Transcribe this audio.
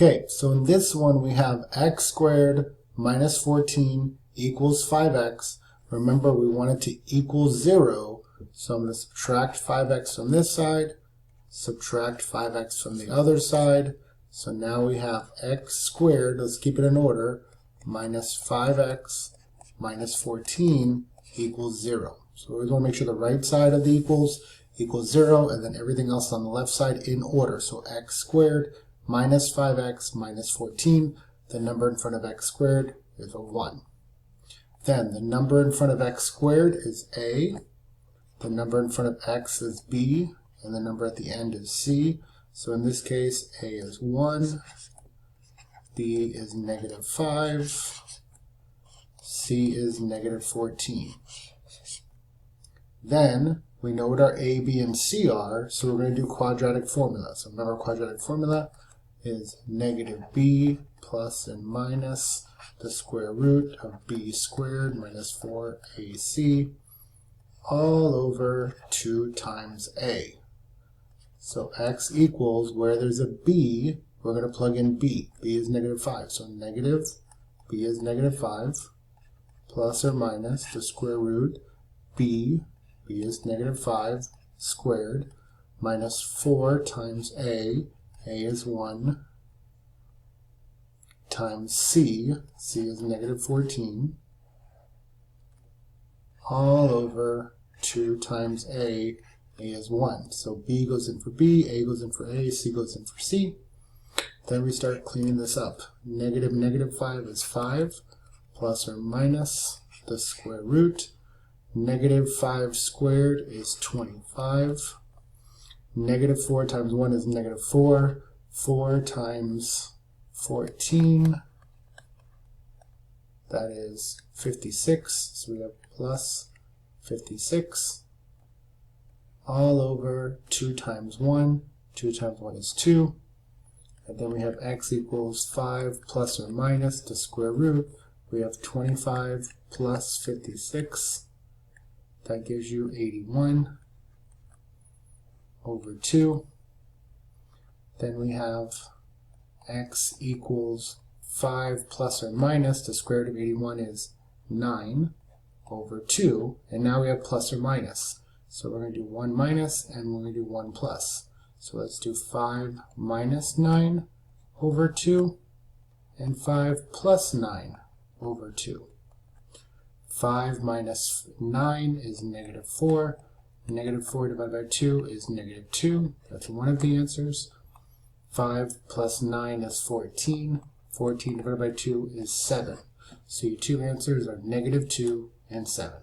Okay, so in this one we have x squared minus 14 equals 5x. Remember, we want it to equal 0, so I'm going to subtract 5x from this side, subtract 5x from the other side. So now we have x squared, let's keep it in order, minus 5x minus 14 equals 0. So we want to make sure the right side of the equals 0, and then everything else on the left side in order. So x squared minus 5x minus 14, the number in front of x squared is a 1. Then the number in front of x squared is a, the number in front of x is b, and the number at the end is c. So in this case, a is 1, b is negative 5, c is negative 14. Then we know what our a, b, and c are, so we're going to do quadratic formula. So remember, quadratic formula is negative b plus and minus the square root of b squared minus 4ac all over 2 times a. So x equals, where there's a b, we're going to plug in b. b is negative 5. So negative, b is negative 5, plus or minus the square root b, b is negative 5 squared, minus 4 times a is 1, times c is negative 14, all over 2 times a is 1. So b goes in for b, a goes in for a, c goes in for c. Then we start cleaning this up. Negative negative 5 is 5, plus or minus the square root. Negative 5 squared is 25. Negative 4 times 1 is negative 4. 4 times 14, that is 56. So we have plus 56 all over 2 times 1. 2 times 1 is 2. And then we have x equals 5 plus or minus the square root. We have 25 plus 56. That gives you 81 over 2. Then we have x equals 5 plus or minus the square root of 81 is 9 over 2. And now we have plus or minus. So we're going to do 1 minus and we're going to do 1 plus. So let's do 5 minus 9 over 2 and 5 plus 9 over 2. 5 minus 9 is negative 4. Negative 4 divided by 2 is negative 2. That's one of the answers. 5 plus 9 is 14. 14 divided by 2 is 7. So your two answers are negative 2 and 7.